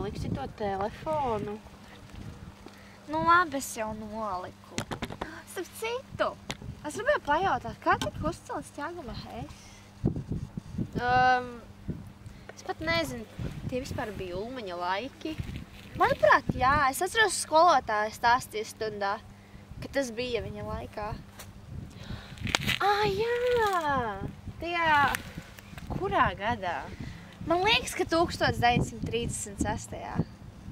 noliksi to telefonu? Nu labi, es jau noliku. Starp citu, es gribēju pajautāt, kā tika uzcelts Ķēguma heiss? Es pat nezinu, tie vispār bija Ulmaņa laiki. Manuprāt, jā, es atceros skolotāju stāstīju stundā, ka tas bija viņa laikā. Jā! Tajā, kurā gadā? Man liekas, ka 1936.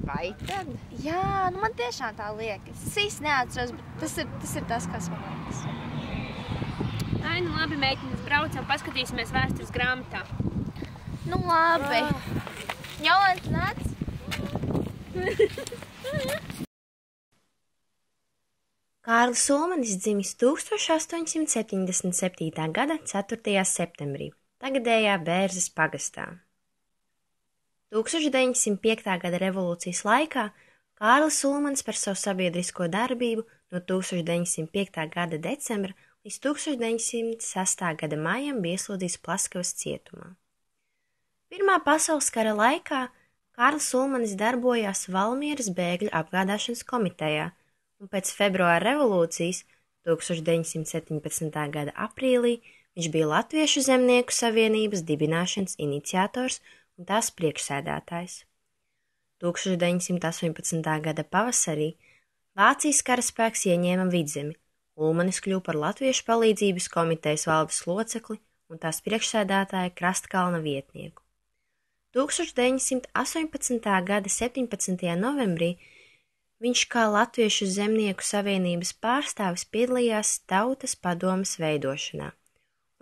Vai tad? Jā, nu man tiešām tā liekas. Es īsti neatceros, bet tas ir tas, kas man liekas. Ai, nu labi, meitenes, braucam, paskatīsimies vēstures grāmatā. Nu labi. Jolanta, nāc? Kārlis Ulmanis dzimis 1877. gada 4. septembrī, tagadējā Bērzes pagastā. 1905. gada revolūcijas laikā Kārlis Ulmanis par savu sabiedrisko darbību no 1905. gada decembra līdz 1906. gada maijam bija ieslodzīts Plaskavas cietumā. Pirmā pasaules kara laikā Kārlis Ulmanis darbojās Valmieras bēgļu apgādāšanas komitejā, un pēc februāra revolūcijas 1917. gada aprīlī viņš bija Latviešu zemnieku savienības dibināšanas iniciators un tās priekšsēdētājs. 1918. gada pavasarī Vācijas karaspēks ieņēma Vidzemi, Ulmanis kļuva par Latviešu palīdzības komitejas valdes locekli un tās priekšsēdētāja Krastkalna vietnieku. 1918. gada 17. novembrī viņš kā Latviešu zemnieku savienības pārstāvis piedalījās Tautas padomes veidošanā,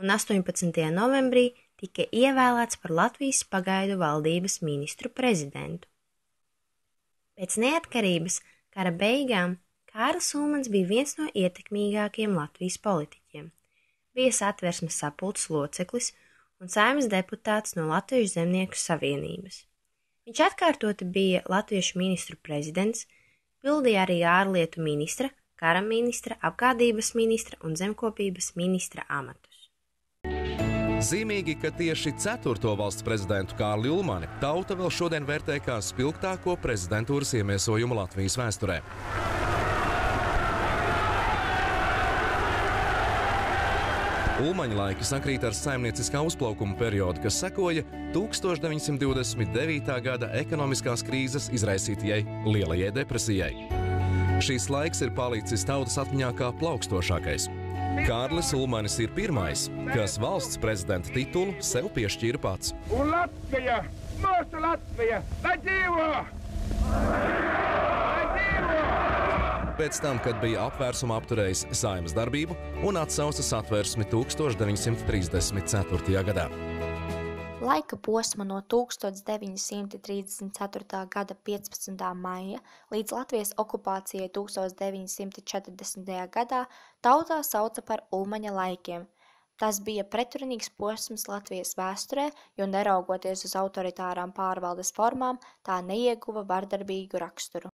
un 18. novembrī tika ievēlēts par Latvijas pagaidu valdības ministru prezidentu. Pēc neatkarības kara beigām Kārlis Ulmanis bija viens no ietekmīgākajiem Latvijas politiķiem, bija Satversmes sapulces loceklis un Saeimas deputāts no Latviešu zemnieku savienības. Viņš atkārtoti bija Latviešu ministru prezidents, pildīja arī ārlietu ministra, kara ministra, apgādības ministra un zemkopības ministra amatus. Zīmīgi, ka tieši 4. valsts prezidentu Kārli Ulmani tauta vēl šodien vērtē kā spilgtāko prezidentūras iemiesojumu Latvijas vēsturē. Ulmaņa laiki sakrīt ar saimnieciskā uzplaukuma periodu, kas sekoja 1929. gada ekonomiskās krīzes izraisītajai lielajai depresijai. Šīs laiks ir palicis tautas atmiņā kā plaukstošākais. Kārlis Ulmanis ir pirmais, kas valsts prezidenta titulu sev piešķīra pats. Un Latvija, mūsu Latvija, lai dzīvo! Lai dzīvo! Pēc tam, kad bija apvērsuma apturējis Saeimas darbību un atsauca Satversmi 1934. gadā. Laika posma no 1934. gada 15. maija līdz Latvijas okupācijai 1940. gadā tautā sauca par Ulmaņa laikiem. Tas bija pretrunīgs posms Latvijas vēsturē, jo neraugoties uz autoritārām pārvaldes formām, tā neieguva vardarbīgu raksturu.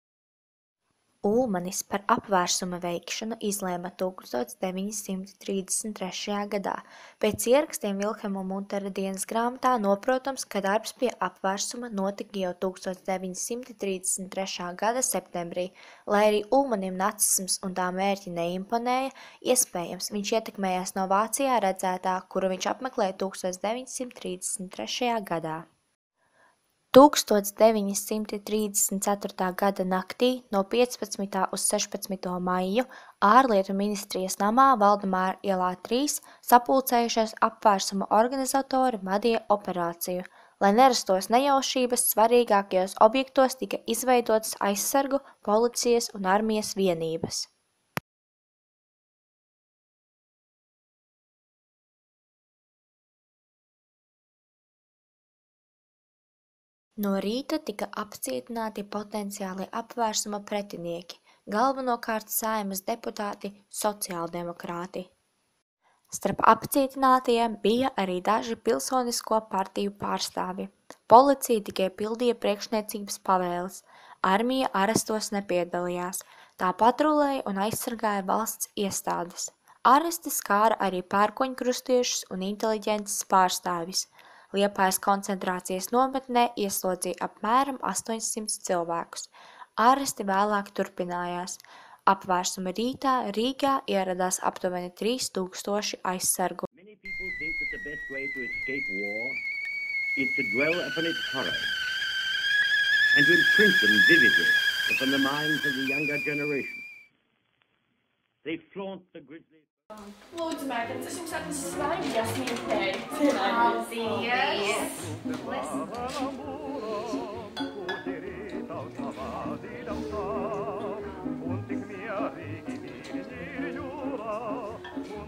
Ulmanis par apvērsuma veikšanu izlēma 1933. gadā. Pēc ierakstiem Vilhelma Muntera dienas grāmatā noprotams, ka darbs pie apvērsuma notika jau 1933. gada septembrī. Lai arī Ulmanim nacisms un tā mērķi neimponēja, iespējams, viņš ietekmējās no Vācijā redzētā, kuru viņš apmeklēja 1933. gadā. 1934. gada naktī no 15. uz 16. maiju ārlietu ministrijas namā Valdemāra ielā 3 sapulcējušies apvērsuma organizatori vadīja operāciju. Lai nerastos nejaušības, svarīgākajos objektos tika izveidotas aizsargu, policijas un armijas vienības. No rīta tika apcietināti potenciāli apvērsuma pretinieki, galvenokārt Saeimas deputāti sociāldemokrāti. Starp apcietinātajiem bija arī daži pilsonisko partiju pārstāvi. Policija tikai pildīja priekšniecības pavēles, armija arestos nepiedalījās, tā patrulēja un aizsargāja valsts iestādes. Aresti skāra arī pērkoņkrustiešus un inteliģences pārstāvis. Liepājas koncentrācijas nometnē ieslodzīja apmēram 800 cilvēkus. Āresti vēlāk turpinājās. Apvērsuma rītā Rīgā ieradās aptuveni 3000 aizsargu. Many people think that the best way to escape war is to dwell upon its horrors and to imprint them vividly upon the minds of the younger generation. They flaunt the grisly... Lūdzu, meitenes, es jums atnesu svaigu jasmīnu tēju.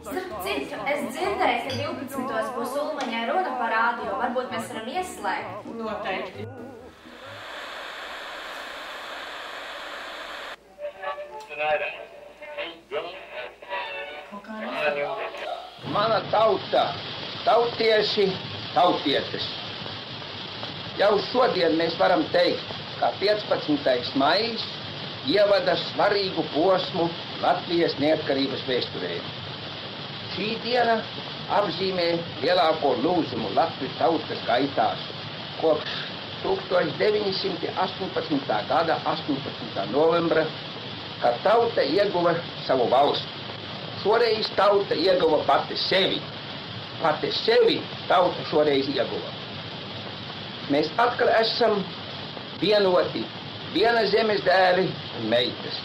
Starp citu, es dzirdēju, ka 12. būs Ulmaņai runa par rādio. Varbūt mēs varam ieslēgt? Noteikti. Mana tauta, tautieši, tautietes. Jau šodien mēs varam teikt, ka 15. maijs ievada svarīgu posmu Latvijas neatkarības vēsturē. Šī diena apzīmē lielāko lūzumu Latvijas tautas gaitās kopš 1918. gada 18. novembra, kad tauta ieguva savu valsti. Šoreiz tauta ieguva pati sevi. Pati sevi tauta šoreiz ieguva. Mēs atkal esam vienoti, viena zemes dēli un meitas.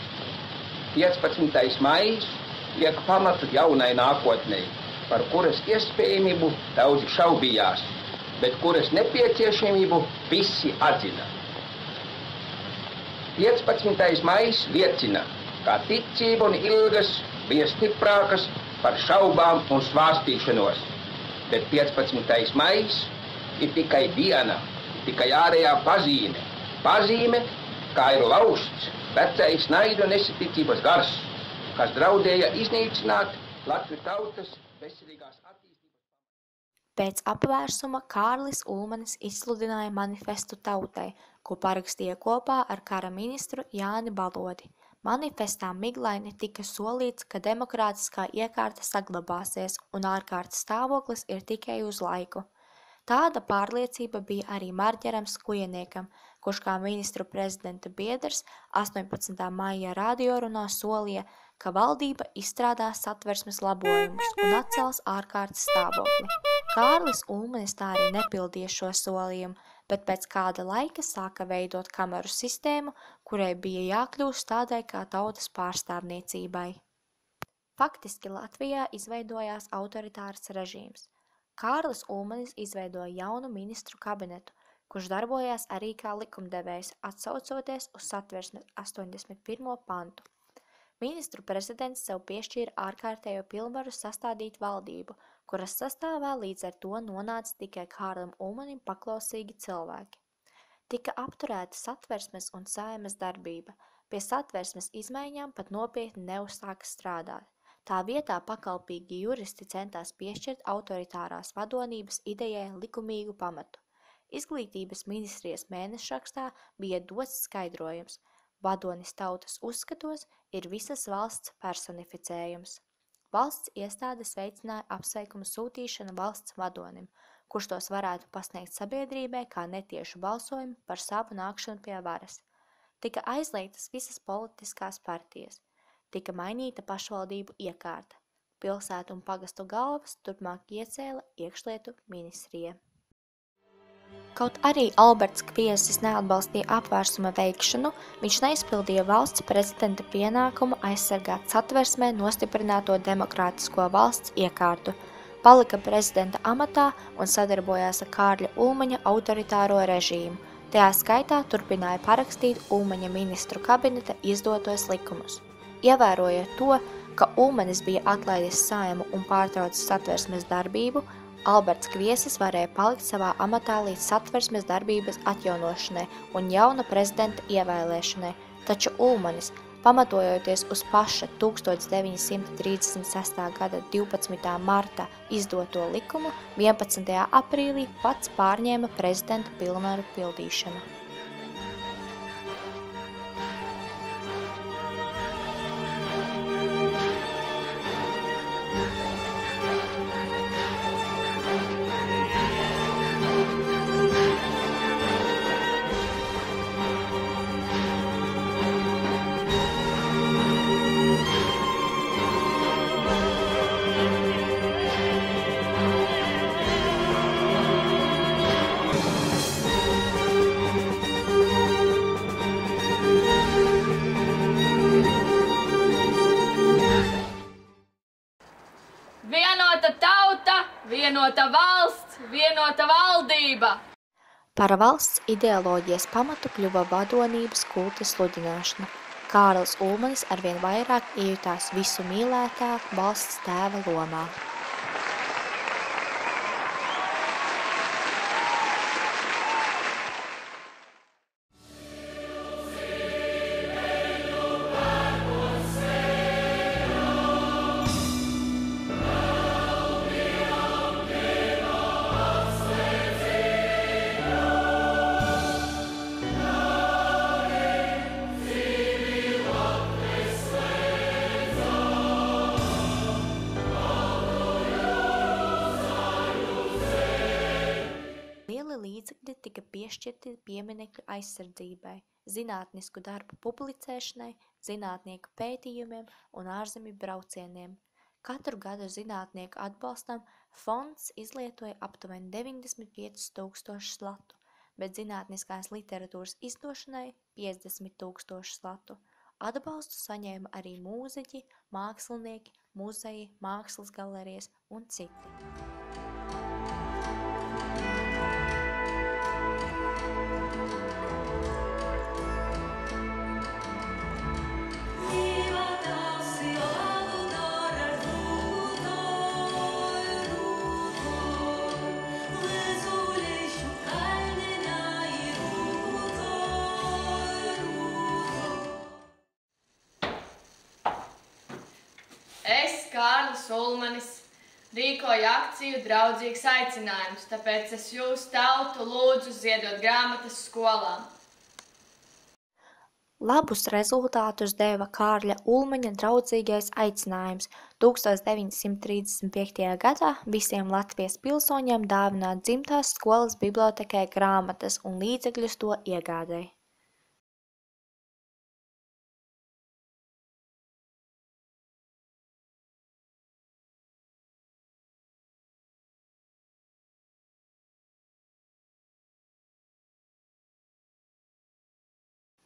15. maijs liek pamatu jaunai nākotnei, par kuras iespējamību daudzi šaubījās, bet kuras nepieciešamību visi atzina. 15. maijs liecina, ka ticība un ilgas bija stiprākas par šaubām un svāstīšanos, bet 15. maijs ir tikai diena, tikai ārējā pazīme. Pazīme, kā ir lausts, vecais naidu nesaticības gars, kas draudēja iznīcināt Latvijas tautas veselīgās attīstības. Pēc apvērsuma Kārlis Ulmanis izsludināja manifestu tautai, ko parakstīja kopā ar kara ministru Jāni Balodi. Manifestā miglaini tika solīts, ka demokrātiskā iekārta saglabāsies un ārkārtas stāvoklis ir tikai uz laiku. Tāda pārliecība bija arī Marģeram Skujeniekam, kurš kā ministru prezidenta biedrs 18. maijā radiorunā solīja, ka valdība izstrādās satversmes labojumus un atcels ārkārtas stāvokli. Kārlis Ulmanis tā arī nepildīja šo solījumu, bet pēc kāda laika sāka veidot kameru sistēmu, kurai bija jākļūst tādai kā tautas pārstāvniecībai. Faktiski Latvijā izveidojās autoritārs režīms. Kārlis Ulmanis izveidoja jaunu ministru kabinetu, kurš darbojās arī kā likumdevējs, atsaucoties uz satversmes 81. pantu. Ministru prezidents sev piešķīra ārkārtējo pilnvaru sastādīt valdību, kuras sastāvā līdz ar to nonāca tikai Kārlim Ulmanim paklausīgi cilvēki. Tika apturēta satversmes un Saeimas darbība, pie satversmes izmaiņām pat nopietni neuzsāka strādāt. Tā vietā pakalpīgi juristi centās piešķirt autoritārās vadonības idejai likumīgu pamatu. Izglītības ministrijas mēnešrakstā bija dots skaidrojums. Vadonis tautas uzskatos ir visas valsts personificējums. Valsts iestādes veicināja apsveikumu sūtīšanu valsts vadonim, kurš tos varētu pasniegt sabiedrībai kā netiešu balsojumu par savu nākšanu pie varas. Tika aizliegtas visas politiskās partijas. Tika mainīta pašvaldību iekārta. Pilsētu un pagastu galvas turpmāk iecēla iekšlietu ministrija. Kaut arī Alberts Kviesis neatbalstīja apvērsuma veikšanu, viņš neizpildīja valsts prezidenta pienākumu aizsargāt satversmē nostiprināto demokrātisko valsts iekārtu, palika prezidenta amatā un sadarbojās ar Kārļa Ulmaņa autoritāro režīmu. Tajā skaitā turpināja parakstīt Ulmaņa ministru kabineta izdotos likumus. Ievērojot to, ka Ulmanis bija atlaidis Saimu un pārtraucis satversmes darbību, Alberts Kviesis varēja palikt savā amatā līdz satversmes darbības atjaunošanai un jauna prezidenta ievēlēšanai, taču Ulmanis, pamatojoties uz paša 1936. gada 12. martā izdoto likumu, 11. aprīlī pats pārņēma prezidenta pilnvaru pildīšanu. Vienota tauta, vienota valsts, vienota valdība. Par valsts ideoloģijas pamatu kļuva vadonības kulta sludināšana. Kārlis Ulmanis arvien vairāk iejutās visu mīlētāk valsts tēva lomā. Līdzekļi tika piešķirti pieminekļu aizsardzībai, zinātnisku darbu publicēšanai, zinātnieku pētījumiem un ārzemju braucieniem. Katru gadu zinātnieku atbalstam fonds izlietoja aptuveni 95 000 latu, bet zinātniskās literatūras izdošanai 50 000 latu. Atbalstu saņēma arī mūziķi, mākslinieki, muzeji, mākslas galerijas un citi. Es, Kārlis Ulmanis, rīkoju akciju Draudzīgs aicinājums, tāpēc es jūs tautu lūdzu ziedot grāmatas skolām. Labus rezultātus deva Kārļa Ulmaņa draudzīgais aicinājums 1935. gadā visiem Latvijas pilsoņiem dāvināt dzimtās skolas bibliotekai grāmatas un līdzekļus to iegādei. –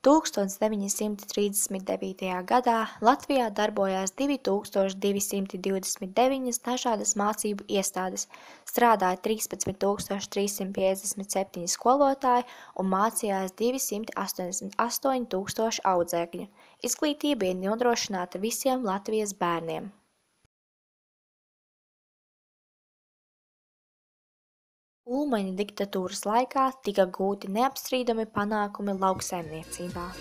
1939. gadā Latvijā darbojās 2229 dažādas mācību iestādes, strādāja 13 357 skolotāji un mācījās 288 000 audzēkņu. Izglītība ir nodrošināta visiem Latvijas bērniem. Ulmaņa diktatūras laikā tika gūti neapstrīdami panākumi lauksaimniecībā. –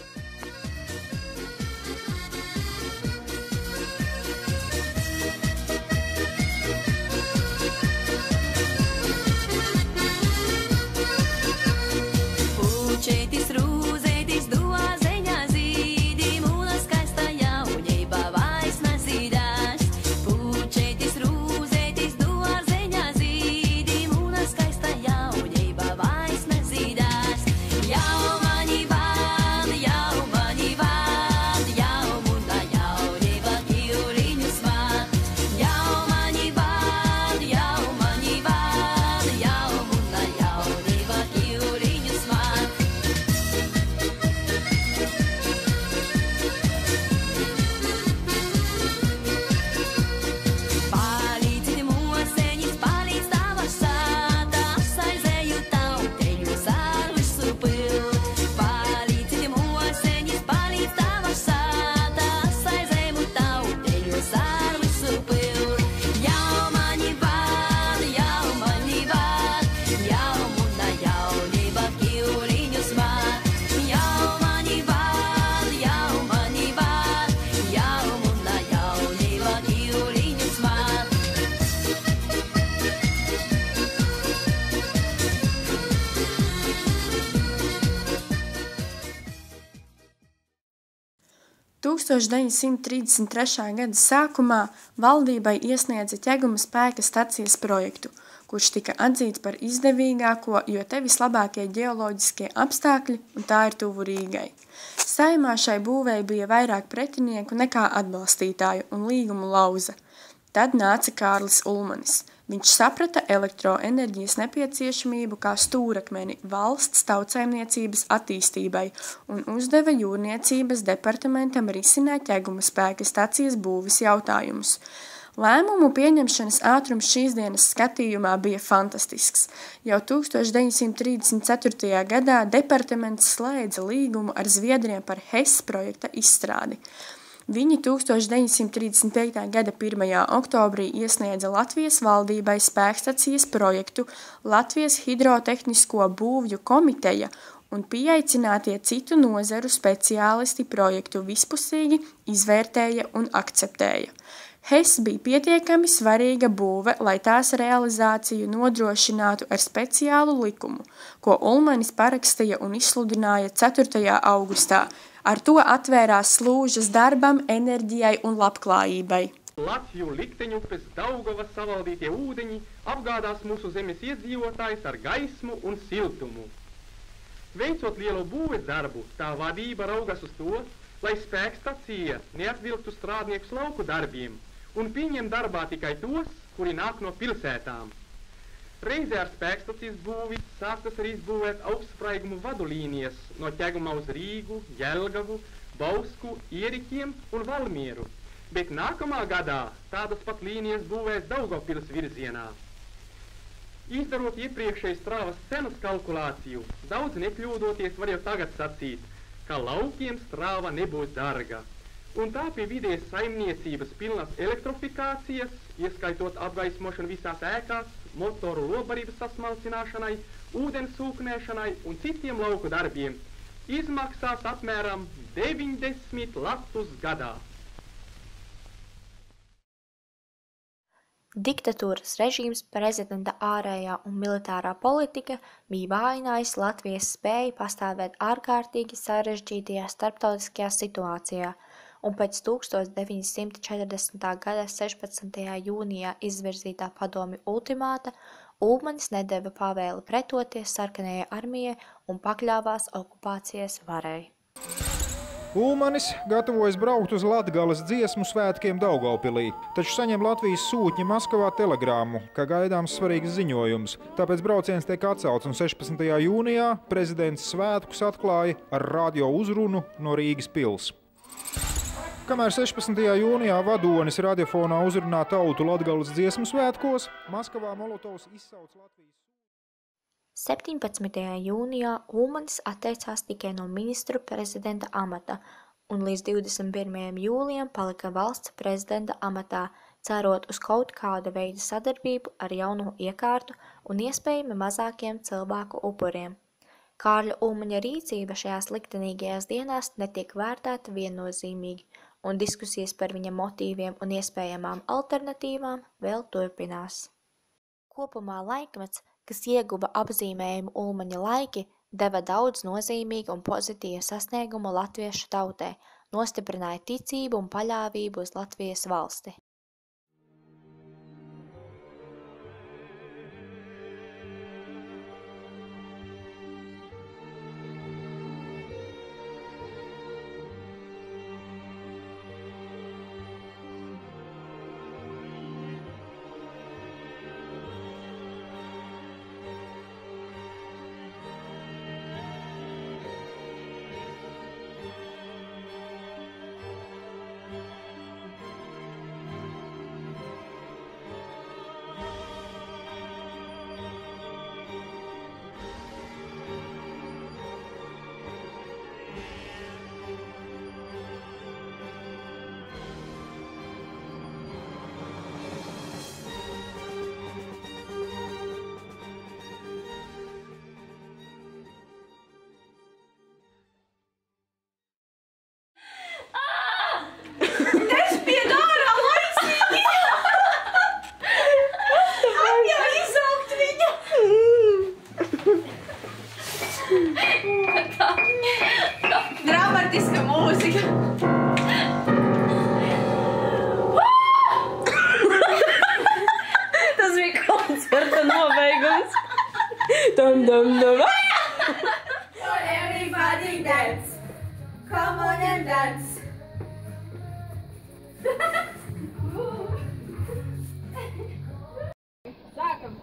1933. gada sākumā valdībai iesniedza Ķeguma spēka stacijas projektu, kurš tika atzīts par izdevīgāko, jo te vislabākie ģeoloģiskie apstākļi un tā ir tuvu Rīgai. Saeimā šai būvei bija vairāk pretinieku nekā atbalstītāju un līgumu lauza. Tad nāca Kārlis Ulmanis. Viņš saprata elektroenerģijas nepieciešamību kā stūrakmeni valsts tautsaimniecības attīstībai un uzdeva jūrniecības departamentam risināt Ķeguma spēka stacijas būves jautājumus. Lēmumu pieņemšanas ātrums šīs dienas skatījumā bija fantastisks. Jau 1934. gadā departaments slēdza līgumu ar Zviedriem par HES projekta izstrādi. Viņi 1935. gada 1. oktobrī iesniedza Latvijas valdībai spēkstacijas projektu Latvijas hidrotehnisko būvju komiteja un pieaicinātie citu nozaru speciālisti projektu vispusīgi izvērtēja un akceptēja. HES bija pietiekami svarīga būve, lai tās realizāciju nodrošinātu ar speciālu likumu, ko Ulmanis parakstīja un izsludināja 4. augustā. Ar to atvērās slūžas darbam, enerģijai un labklājībai. Latviju likteņu pēc Daugavas savaldītie ūdeņi apgādās mūsu zemes iedzīvotājs ar gaismu un siltumu. Veicot lielo būves darbu, tā vadība raugas uz to, lai spēkstacija neatvilktu strādniekus lauku darbiem un pieņem darbā tikai tos, kuri nāk no pilsētām. Reizē ar spēkstacijas būvi sāktas arī izbūvēt augstspraigumu vadu līnijas no Ķeguma uz Rīgu, Jelgavu, Bausku, Ierikiem un Valmieru, bet nākamā gadā tādas pat līnijas būvēs Daugavpils virzienā. Izdarot iepriekšēju strāvas cenas kalkulāciju, daudz nekļūdoties var jau tagad sacīt, ka laukiem strāva nebūs dārga. Un tā pie vidējas saimniecības pilnas elektrifikācijas, ieskaitot apgaismošanu visās ēkās, motoru lobarības sasmalcināšanai, ūdens sūknēšanai un citiem lauku darbiem, izmaksās apmēram 90 latus gadā. Diktatūras režīms, prezidenta ārējā un militārā politika bija vājinājis Latvijas spēju pastāvēt ārkārtīgi sarežģītajā starptautiskajā situācijā, un pēc 1940. gada 16. jūnijā izvirzītā padomju ultimāta Ulmanis nedeva pavēli pretoties sarkanajai armijai un pakļāvās okupācijas varai. Ulmanis gatavojas braukt uz Latgales dziesmu svētkiem Daugavpilī, taču saņem Latvijas sūtņi Maskavā telegrāmu, ka gaidāms svarīgs ziņojums. Tāpēc brauciens tiek atcelts un 16. jūnijā prezidents svētkus atklāja ar radio uzrunu no Rīgas pils. Kamēr 16. jūnijā vadonis radiofonā uzrunā tautu Latgales dziesmu svētkos, Maskavā Molotovs izsauc Latvijas. 17. jūnijā Ulmanis atteicās tikai no ministru prezidenta amata un līdz 21. jūlijam palika valsts prezidenta amatā, cerot uz kaut kāda veida sadarbību ar jauno iekārtu un iespējami mazākiem cilvēku upuriem. Kārļa Ulmaņa rīcība šajās liktenīgajās dienās netiek vērtēta viennozīmīgi, un diskusijas par viņa motīviem un iespējamām alternatīvām vēl turpinās. Kopumā laikmets, kas ieguva apzīmējumu Ulmaņa laiki, deva daudz nozīmīgu un pozitīvu sasniegumu latviešu tautē, nostiprināja ticību un paļāvību uz Latvijas valsti. Dramatiska mūzika. Tas bija koncerta nobeigums. Dum, dum, dum. Everybody dance. Come on and dance. Sākam.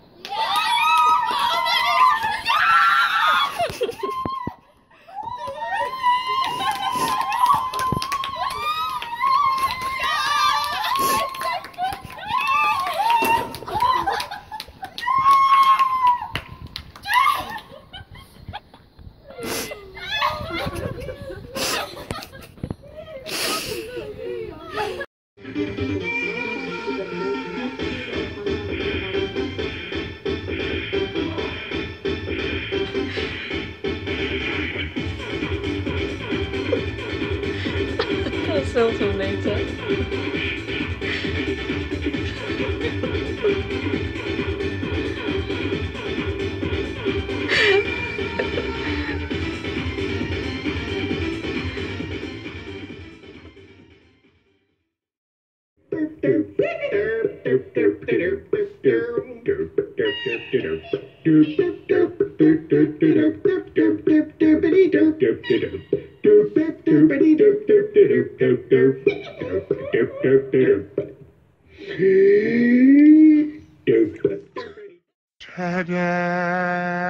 siltumnīca. Ta-da!